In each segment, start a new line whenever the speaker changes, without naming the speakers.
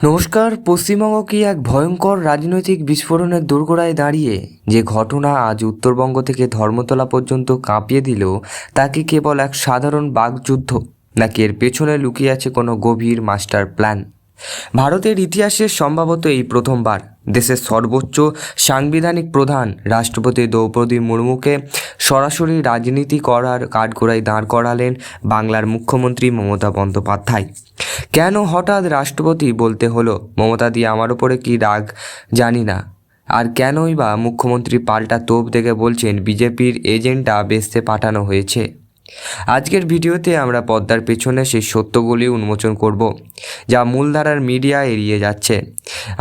নমস্কার। পশ্চিমবঙ্গ কি এক ভয়ঙ্কর রাজনৈতিক বিস্ফোরণের দোরগোড়ায় দাঁড়িয়ে? যে ঘটনা আজ উত্তরবঙ্গ থেকে ধর্মতলা পর্যন্ত কাঁপিয়ে দিল, তা কি কেবল এক সাধারণ বাকযুদ্ধ, নাকি এর পেছনে লুকিয়ে আছে কোনো গভীর মাস্টার প্ল্যান? ভারতের ইতিহাসে সম্ভবত এই প্রথমবার দেশের সর্বোচ্চ সাংবিধানিক প্রধান রাষ্ট্রপতি দ্রৌপদী মুর্মুকে সরাসরি রাজনীতি করার কাঠগড়ায় দাঁড় করালেন বাংলার মুখ্যমন্ত্রী মমতা বন্দ্যোপাধ্যায়। কেন হঠাৎ রাষ্ট্রপতি বলতে হলো? মমতা দিয়ে আমার ওপরে কি রাগ জানি না। আর কেনই বা মুখ্যমন্ত্রী পাল্টা তোপ দেখে বলছেন বিজেপির এজেন্ডা বেচতে পাঠানো হয়েছে? আজকের ভিডিওতে আমরা পর্দার পেছনে সেই সত্যগুলি উন্মোচন করব, যা মূলধারার মিডিয়া এড়িয়ে যাচ্ছে।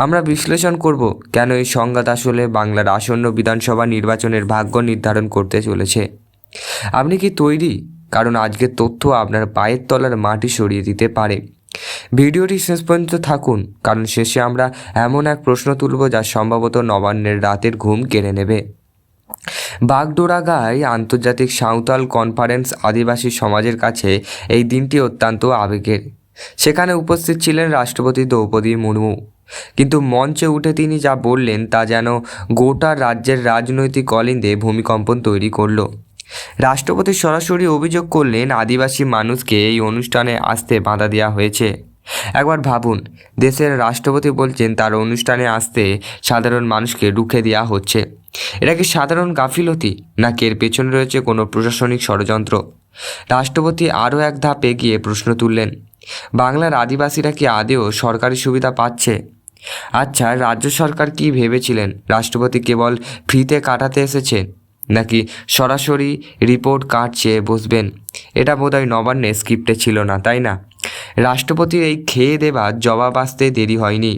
আমরা বিশ্লেষণ করব কেন এই সংঘাত আসলে বাংলার আসন্ন বিধানসভা নির্বাচনের ভাগ্য নির্ধারণ করতে চলেছে। আপনি কি তৈরি? কারণ আজকের তথ্য আপনার পায়ের তলার মাটি সরিয়ে দিতে পারে। ভিডিওটি শেষ পর্যন্ত থাকুন, কারণ শেষে আমরা এমন এক প্রশ্ন তুলব যা সম্ভবত নবান্নের রাতের ঘুম কেড়ে নেবে। বাগডোরাগায় আন্তর্জাতিক সাঁওতাল কনফারেন্স আদিবাসী সমাজের কাছে এই দিনটি অত্যন্ত আবেগের। সেখানে উপস্থিত ছিলেন রাষ্ট্রপতি দ্রৌপদী মুর্মু, কিন্তু মঞ্চে উঠে তিনি যা বললেন তা যেন গোটা রাজ্যের রাজনৈতিক অলিন্দে ভূমিকম্পন তৈরি করলো। রাষ্ট্রপতি সরাসরি অভিযোগ করলেন আদিবাসী মানুষকে এই অনুষ্ঠানে আসতে বাধা দেওয়া হয়েছে। একবার ভাবুন, দেশের রাষ্ট্রপতি বলছেন তার অনুষ্ঠানে আসতে সাধারণ মানুষকে রুখে দেওয়া হচ্ছে। এটা কি সাধারণ গাফিলতি, নাকি এর পেছনে রয়েছে কোনো প্রশাসনিক ষড়যন্ত্র? রাষ্ট্রপতি আরও এক ধাপ এগিয়ে প্রশ্ন তুললেন, বাংলার আদিবাসীরা কি আদেও সরকারি সুবিধা পাচ্ছে? আচ্ছা, রাজ্য সরকার কি ভেবেছিলেন রাষ্ট্রপতি কেবল ফ্রিতে কাটাতে এসেছেন, নাকি সরাসরি রিপোর্ট কার্ড চেয়ে বসবেন? এটা বোধহয় নবান্নে স্ক্রিপ্টে ছিল না, তাই না? রাষ্ট্রপতির এই খেয়ে দেবার জবাব আসতে দেরি হয়নি।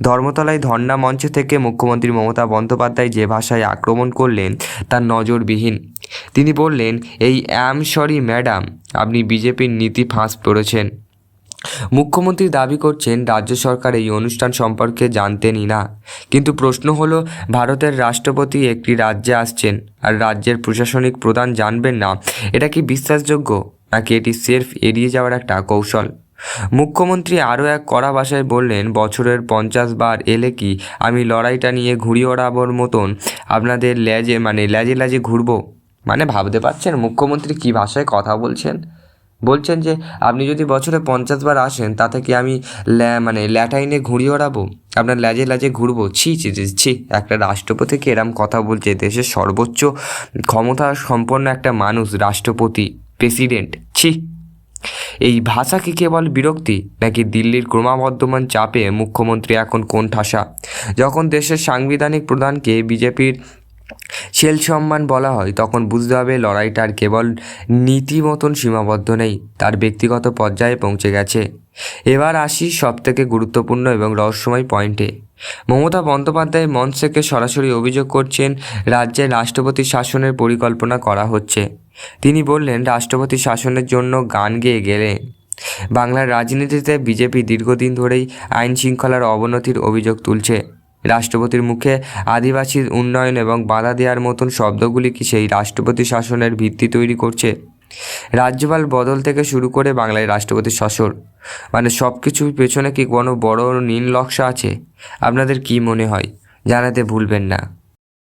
ধর্মতলায় ধর্ণা মঞ্চ থেকে মুখ্যমন্ত্রী মমতা বন্দ্যোপাধ্যায় যে ভাষায় আক্রমণ করলেন তা নজরবিহীন। তিনি বললেন, এই সরি ম্যাডাম, আপনি বিজেপির নীতি ফাঁস করেছেন। মুখ্যমন্ত্রী দাবি করছেন রাজ্য সরকার এই অনুষ্ঠান সম্পর্কে জানতেনই না। কিন্তু প্রশ্ন হলো, ভারতের রাষ্ট্রপতি একটি রাজ্যে আসছেন আর রাজ্যের প্রশাসনিক প্রধান জানবেন না? এটা কি বিশ্বাসযোগ্য, নাকি এটি সেলফ এড়িয়ে যাওয়ার একটা কৌশল? মুখ্যমন্ত্রী আরও এক কড়া ভাষায় বললেন, বছরের 50 বার এলে কি আমি লড়াইটা নিয়ে ঘুড়ি ওড়াবার মতন আপনাদের লেজে লেজে ঘুরবো? মানে ভাবতে পারছেন মুখ্যমন্ত্রী কী ভাষায় কথা বলছেন? বলছেন যে আপনি যদি বছরে 50 বার আসেন, তাতে কি আমি ল্যাটাইনে ঘুড়ি ওড়াবো, আপনার লেজে লেজে ঘুরবো? ছি ছি ছি ছি, একটা রাষ্ট্রপতিকে এরম কথা বলছে, দেশের সর্বোচ্চ ক্ষমতা সম্পন্ন একটা মানুষ, রাষ্ট্রপতি, প্রেসিডেন্ট। ছি! এই ভাষা কি কেবল বিরক্তি, নাকি দিল্লির ক্রমবর্ধমান চাপে মুখ্যমন্ত্রী এখন কোণঠাসা? যখন দেশের সাংবিধানিক প্রধানকে বিজেপির শেল সম্মান বলা হয়, তখন বুঝতে হবে লড়াইটার কেবল নীতি মতন সীমাবদ্ধ নেই, তার ব্যক্তিগত পর্যায়ে পৌঁছে গেছে। এবার আসি সবথেকে গুরুত্বপূর্ণ এবং রহস্যময় পয়েন্টে। মমতা বন্দ্যোপাধ্যায় মঞ্চ থেকে সরাসরি অভিযোগ করছেন রাজ্যে রাষ্ট্রপতি শাসনের পরিকল্পনা করা হচ্ছে। তিনি বললেন, রাষ্ট্রপতি শাসনের জন্য গান গেয়ে গেলে বাংলার রাজনীতিতে বিজেপি দীর্ঘদিন ধরেই আইন শৃঙ্খলার অবনতির অভিযোগ তুলছে। রাষ্ট্রপতির মুখে আদিবাসীর উন্নয়ন এবং বাধা দেওয়ার মতন শব্দগুলি কি সেই রাষ্ট্রপতি শাসনের ভিত্তি তৈরি করছে? রাজ্যপাল বদল থেকে শুরু করে বাংলায় রাষ্ট্রপতি শাসন, সব কিছুর পেছনে কি কোনো বড় নীল নকশা আছে? আপনাদের কি মনে হয়? জানাতে ভুলবেন না।